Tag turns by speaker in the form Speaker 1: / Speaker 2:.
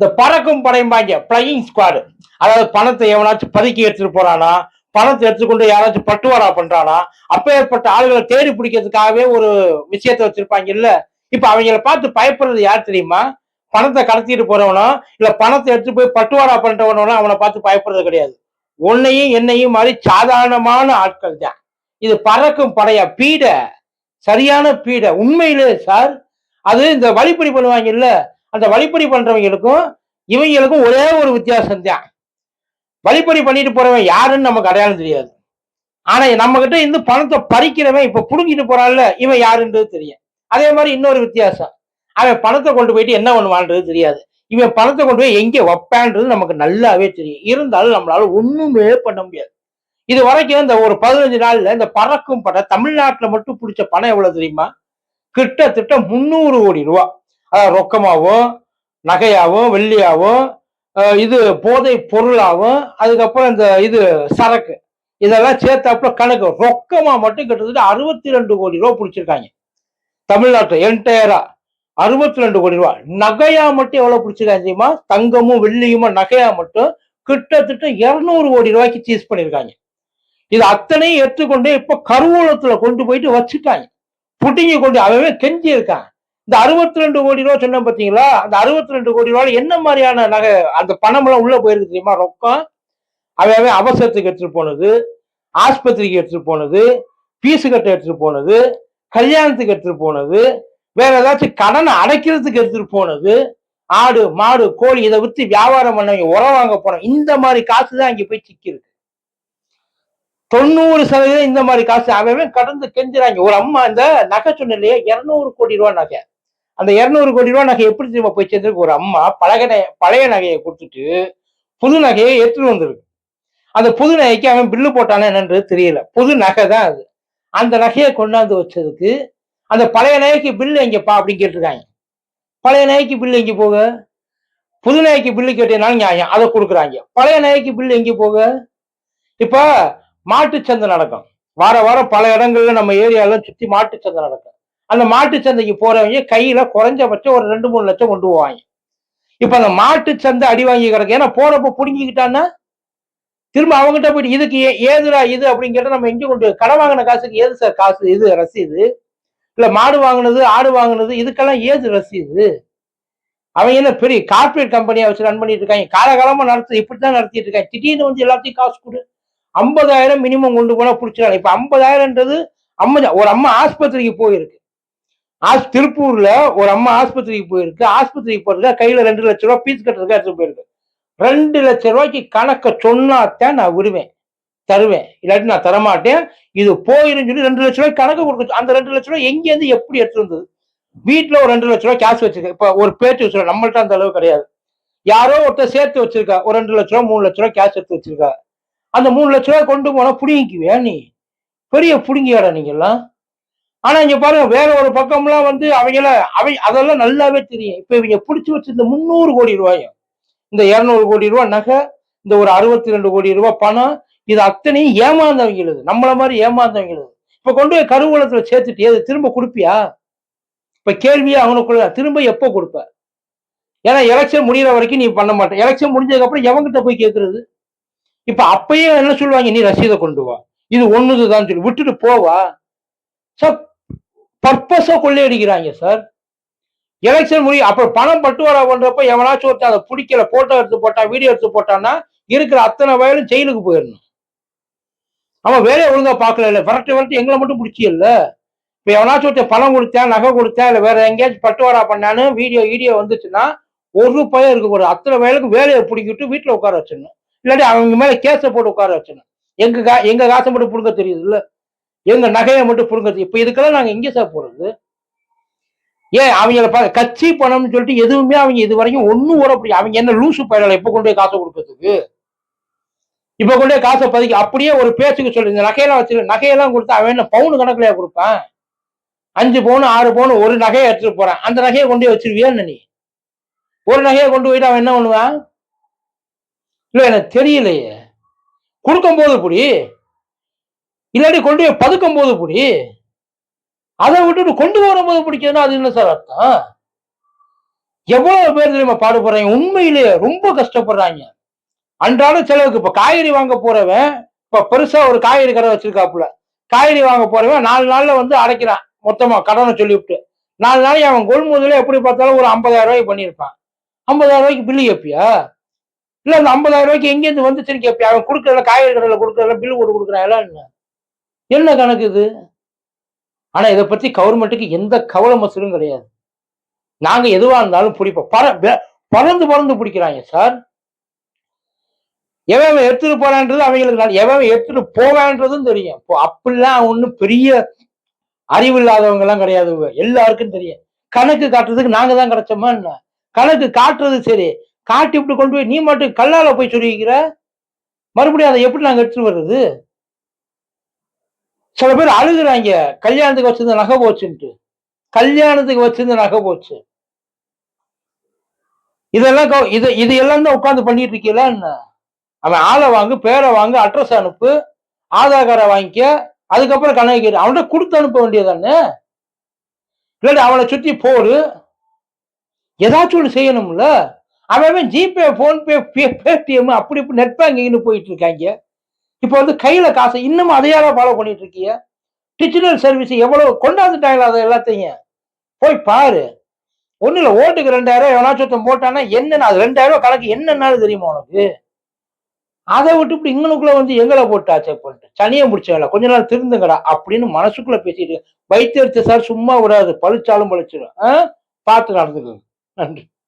Speaker 1: இந்த பறக்கும் படைம்பாங்க flying squad. அதாவது பணத்தை எவனாச்சும் பதுக்கி எடுத்துட்டு போறானா, பணத்தை எடுத்துக்கொண்டு யாராச்சும் பட்டுவாடா பண்றானா, அப்பேற்பட்ட ஆளுகளை தேடி பிடிக்கிறதுக்காகவே ஒரு விஷயத்தை வச்சிருப்பாங்க இல்ல. இப்ப அவங்கள பார்த்து பயப்படுறது யார் தெரியுமா? பணத்தை கடத்திட்டு போறவனோ, இல்ல பணத்தை எடுத்து போய் பட்டுவாடா பண்றவனோ அவனை பார்த்து பயப்படுறது கிடையாது. உன்னையும் என்னையும் மாதிரி சாதாரணமான ஆட்கள் தான். இது பறக்கும் படையா பீட, சரியான பீட. உண்மையிலே சார், அது இந்த வழிப்பறி பண்ணுவாங்க இல்ல, அந்த வழிப்பறி பண்றவங்களுக்கும் இவங்களுக்கும் ஒரே ஒரு வித்தியாசம் தான். வழிப்பறி பண்ணிட்டு போறவன் யாருன்னு நமக்கு அடையாளம் தெரியாது. ஆனா நம்ம கிட்ட இருந்து பணத்தை பறிக்கிறவன் இப்ப புடுங்கிட்டு போறான்ல, இவன் யாருன்றது தெரியும். அதே மாதிரி இன்னொரு வித்தியாசம், அவன் பணத்தை கொண்டு போயிட்டு என்ன பண்ணுவான்றது தெரியாது. இவன் பணத்தை கொண்டு போய் எங்க வைப்பான்றது நமக்கு நல்லாவே தெரியும். இருந்தாலும் நம்மளால ஒண்ணுமே பண்ண முடியாது. இது வரைக்கும் இந்த ஒரு 15 நாள்ல இந்த பறக்கும் படை தமிழ்நாட்டுல மட்டும் பிடிச்ச பணம் எவ்வளவு தெரியுமா? கிட்டத்தட்ட 300 கோடி ரூபாய். அதாவது ரொக்கமாவும், நகையாவும், வெள்ளியாவும், இது போதை பொருளாவும், அதுக்கப்புறம் இந்த இது சரக்கு, இதெல்லாம் சேர்த்தாப்புல கணக்கு ரொக்கமா மட்டும் கிட்டத்தட்ட 62 கோடி ரூபாய் பிடிச்சிருக்காங்க தமிழ்நாட்டுல என்டையரா. 62 கோடி ரூபாய். நகையா மட்டும் எவ்வளவு பிடிச்சிருக்காங்க தெரியுமா? தங்கமும் வெள்ளியுமா நகையா மட்டும் கிட்டத்தட்ட 200 கோடி ரூபாய்க்கு சீஸ் பண்ணிருக்காங்க. இது அத்தனையும் எடுத்துக்கொண்டு இப்ப கருவூலத்துல கொண்டு போயிட்டு வச்சுட்டாங்க. புட்டிங்க கொண்டு அவன் கெஞ்சி இருக்கான். இந்த 62 கோடி ரூபாய் சொன்ன பாத்தீங்களா? அந்த 62 கோடி ரூபாய் என்ன மாதிரியான நகை அந்த பணம் எல்லாம் உள்ள போயிருக்கு தெரியுமா? ரொக்கம் அவன் அவசரத்துக்கு எடுத்துட்டு போனது, ஆஸ்பத்திரிக்கு எடுத்துட்டு போனது, பீஸு கட்ட எடுத்துட்டு போனது, கல்யாணத்துக்கு எடுத்துட்டு போனது, வேற ஏதாச்சும் கடனை அடைக்கிறதுக்கு எடுத்துட்டு போனது, ஆடு மாடு கோழி இதை வித்து வியாபாரம் பண்ணவங்க உரம் வாங்க போனோம். இந்த மாதிரி காசு தான் இங்க போய் சிக்கிருக்கு. 90% இந்த மாதிரி காசு அவன் கடந்து கெஞ்சுறாங்க. ஒரு அம்மா இந்த நகை சொன்னலையே 200 கோடி ரூபாய் நகை, அந்த 200 கோடி ரூபாய் நகை எப்படி தெரியுமா போய் சேர்ந்திருக்கு? ஒரு அம்மா பழைய நகையை கொடுத்துட்டு புது நகையை எடுத்துட்டு வந்திருக்கு. அந்த புது நகைக்கு அவன் பில்லு போட்டானா என்னன்றது தெரியல. புது நகை தான் அது. அந்த நகையை கொண்டாந்து வச்சதுக்கு அந்த பழைய நகைக்கு பில்லு எங்கப்பா அப்படின்னு கேட்டிருக்காங்க. பழைய நகைக்கு பில்லு எங்க போக? புது நகைக்கு பில்லு கேட்டேனாலும் நியாயம், அதை கொடுக்குறாங்க. பழைய நகைக்கு பில்லு எங்க போக? இப்ப மாட்டுச்சந்தை நடக்கும். வார வாரம் பல இடங்கள்ல நம்ம ஏரியால சுத்தி மாட்டுச்சந்தை நடக்கும். அந்த மாட்டுச்சந்தைக்கு போறவங்க கையில குறைஞ்சபட்சம் ஒரு 2-3 லட்சம் கொண்டு போவாங்க. இப்ப அந்த மாட்டுச்சந்தை அடி வாங்கி கிடக்கு. ஏன்னா போறப்ப புடுங்கிக்கிட்டான்னா திரும்ப அவங்ககிட்ட போயிட்டு இதுக்கு ஏதுடா இது அப்படின்னு கேட்டா நம்ம எங்க கொண்டு கடை வாங்கின காசுக்கு ஏது சார் காசு இது ரசீது? இல்ல மாடு வாங்கினது ஆடு வாங்கினது இதுக்கெல்லாம் ஏது ரசீது? அவங்க என்ன பெரிய கார்பரேட் கம்பெனியா வச்சு ரன் பண்ணிட்டு இருக்காங்க. காலகாலமா இப்படித்தான் நடத்திட்டு இருக்காங்க. திடீர்னு வந்து எல்லாத்தையும் காசு கொடு, 50,000 மினிமம் கொண்டு போனா பிடிச்சிடலாம். இப்ப 50,000ன்றது ஒரு அம்மா ஆஸ்பத்திரிக்கு போயிருக்கு. திருப்பூர்ல ஒரு அம்மா ஆஸ்பத்திரிக்கு போயிருக்கு. ஆஸ்பத்திரிக்கு போறதுக்கு கையில 2 லட்சம் ரூபாய் பீஸ் கட்டுறதுக்கு எடுத்து போயிருக்கு. 2 லட்சம் ரூபாய்க்கு கணக்க சொன்னாத்தான் நான் விடுவேன், தருவேன். இல்லாட்டி நான் தரமாட்டேன். இது போயிருந்து சொல்லி 2 லட்சம் ரூபாய் கணக்கு கொடுக்க. அந்த 2 லட்சம் ரூபாய் எங்க இருந்து எப்படி எடுத்து வந்தது? வீட்டுல ஒரு 2 லட்சம் ரூபாய் கேஷ் வச்சிருக்க. இப்ப ஒரு பேச்சு வச்சிருக்க, நம்மள்ட்ட அந்த அளவு கிடையாது. யாரோ ஒருத்தர் சேர்த்து வச்சிருக்கா, ஒரு 2 லட்சம் ரூபாய் 3 லட்சம் ரூபாய் கேஷ் எடுத்து வச்சிருக்கா. அந்த 3 லட்சம் ரூபாய் கொண்டு போனா புடுங்கிக்குவியா நீ? பெரிய புடுங்கியாடா நீங்க எல்லாம். ஆனா இங்க பாருங்க, வேற ஒரு பக்கம்லாம் வந்து அதெல்லாம் நல்லாவே தெரியும். இப்ப இவங்க பிடிச்சு வச்சிருந்த 300 கோடி ரூபாயும், இந்த 200 கோடி ரூபாய் நகை, இந்த ஒரு 62 கோடி ரூபாய் பணம், இது அத்தனையும் ஏமாந்தவங்களுது. நம்மள மாதிரி ஏமாந்தவங்களுது. இப்ப கொண்டு போய் கருவூலத்துல சேர்த்துட்டு எது திரும்ப கொடுப்பியா? இப்ப கேள்வியே அவனுக்குள்ள, திரும்ப எப்போ கொடுப்ப? ஏன்னா எலெக்ஷன் முடிகிற வரைக்கும் நீ பண்ண மாட்டேன். எலெக்ஷன் முடிஞ்சதுக்கு அப்புறம் எவங்கிட்ட போய் கேட்கறது? இப்ப அப்பயே என்ன சொல்லுவாங்க, நீ ரசீதை கொண்டு வா, இது ஒண்ணுதுதான் சொல்லி விட்டுட்டு போவா. சார் பர்பஸா கொள்ளையடிக்கிறாங்க சார். எலெக்ஷன் முடியும் அப்புறம் பணம் பட்டுவாடா பண்றப்ப எவனாச்சும் ஒருத்தன் அதை பிடிக்கல, போட்டோ எடுத்து போட்டா, வீடியோ எடுத்து போட்டான்னா இருக்கிற அத்தனை வயலும் ஜெயிலுக்கு போயிடணும். அவன் வேலையை ஒழுங்கா பார்க்கல, இல்ல விரட்டு எங்களை மட்டும் பிடிச்சியல்ல. இப்ப எவனாச்சும் ஒருத்தன் பணம் கொடுத்தேன், நகை கொடுத்தேன், இல்ல வேற எங்கேயாச்சும் பட்டுவாடா பண்ணான்னு வீடியோ வந்துச்சுன்னா ஒரு பயம் இருக்க கூடாது. அத்தனை வயலுக்கு வேலையை பிடிக்கிட்டு வீட்டுல உட்கார வச்சிடணும். இல்லாட்டி அவங்க மேல கேஸை போட்டு உட்கார வச்சிடணும். எங்க காசை மட்டும் புடுங்க தெரியுது இல்ல, எங்க நகையை மட்டும் புடுங்க. இப்ப இதுக்கெல்லாம் நாங்க எங்க சார் போறது? ஏன் அவங்கள கட்சி பணம்னு சொல்லிட்டு எதுவுமே அவங்க இது வரைக்கும் ஒண்ணும் ஓட முடியும். அவங்க என்ன லூசு பயணம் இப்ப கொண்டு போய் காசை கொடுக்கறதுக்கு? இப்ப கொண்டு போய் காசை பதுக்கி அப்படியே ஒரு பேச்சுக்கு சொல்லி இந்த நகையெல்லாம் வச்சிருக்க, நகையெல்லாம் கொடுத்தா அவன் என்ன பவுன் கணக்குலயா கொடுப்பான்? 5 பவுன் 6 பவுன் ஒரு நகையை எடுத்துட்டு போறான். அந்த நகையை கொண்டு போய் வச்சிருவியா நீ? ஒரு நகையை கொண்டு போயிட்டு அவன் என்ன பண்ணுவான்? இல்ல எனக்கு தெரியலையே. கொடுக்கும் போது புடி, இல்லாட்டி கொண்டு போய் பதுக்கும் போது புடி. அதை விட்டுட்டு கொண்டு வரும்போது பிடிக்குதுன்னா அது என்ன சார் அர்த்தம்? எவ்வளவு பேர் தெரியுமா பாடுபடுறாங்க, உண்மையிலேயே ரொம்ப கஷ்டப்படுறாங்க. அன்றாட செலவுக்கு இப்ப காய்கறி வாங்க போறவன், இப்ப பெருசா ஒரு காய்கறி கடை வச்சிருக்காப்புல, காய்கறி வாங்க போறவன் 4 நாள்ல வந்து அடைக்கிறான் மொத்தமா கடனை சொல்லிவிட்டு. 4 நாளைக்கு அவன் கொள்முதலே எப்படி பார்த்தாலும் ஒரு 50,000 பண்ணியிருப்பான். 50,000 பில்லு கேட்பியா? இல்ல அந்த 50,000 எங்கேருந்து வந்துச்சுன்னு கேட்பியா? அவன் கொடுக்கறதுல காய்கறி கடையில கொடுக்கறதுல பில்லு போட்டு கொடுக்குறான்ல என்ன? என்ன கணக்கு இது? ஆனா இத பத்தி கவர்மெண்ட்டுக்கு எந்த கவலை மசலும் கிடையாது. நாங்க எதுவா இருந்தாலும் பிடிப்போம். பறந்து பறந்து பிடிக்கிறாங்க சார். எவன் எடுத்துட்டு போறான்றது அவங்களுக்கு எவன் எடுத்துட்டு போவான்றதும் தெரியும். இப்போ அப்படிலாம் ஒண்ணும் பெரிய அறிவு இல்லாதவங்க எல்லாம் கிடையாது. எல்லாருக்கும் தெரியும். கணக்கு காட்டுறதுக்கு நாங்க தான் கிடைச்சோமா என்ன? கணக்கு காட்டுறது சரி. காட்டி இப்படி கொண்டு போய் நீ மட்டும் கல்லால போய் சொல்லிக்கிற, மறுபடியும் அதை எப்படி நாங்க எடுத்துட்டு வர்றது? சில பேர் அழுகுறாங்க. கல்யாணத்துக்கு வச்சிருந்த நகை போச்சுன்ட்டு. கல்யாணத்துக்கு வச்சிருந்த நகை போச்சு. இதெல்லாம் இது எல்லாம் தான் உட்கார்ந்து பண்ணிட்டு இருக்கீங்களா என்ன? அவன் ஆளை வாங்கு, பேரை வாங்கு, அட்ரஸ் அனுப்பு, ஆதார் கார்டை வாங்கிக்க, அதுக்கப்புறம் கணக்கு கேட்டு அவன்கிட்ட கொடுத்து அனுப்ப வேண்டியதானே? இல்லாட்டி அவனை சுத்தி போடு, ஏதாச்சும் ஒண்ணு செய்யணும்ல. அவன் ஜிபே, போன்பே, பேடிஎம் அப்படி இப்படி நெட் பேங்கிங்னு போயிட்டு இருக்காங்க. இப்ப வந்து கையில காசு இன்னும் அதையால ஃபாலோ பண்ணிட்டு இருக்கீங்க. டிஜிட்டல் சர்வீஸ் எவ்வளவு கொண்டாந்துட்டாங்களா அதை எல்லாத்தையும் போய் பாரு. ஒண்ணு இல்ல, ஓட்டுக்கு 2,000 எவனாச்சும் ஒருத்தன் போட்டானா என்னன்னு அது 2,000 கணக்கு என்னன்னாலும் தெரியுமா உனக்கு? அதை விட்டு இப்படி இங்கனுக்குள்ள வந்து எங்களை போட்டு ஆச்சர் பண்ணிட்டு சனியை முடிச்சவங்கள கொஞ்ச நாள் திருந்துங்கடா அப்படின்னு மனசுக்குள்ள பேசிட்டு வைத்தியர்த்த சார் சும்மா விடாது, பழிச்சாலும் பழிச்சிடும். பார்த்து நடந்துக்கோங்க. நன்றி.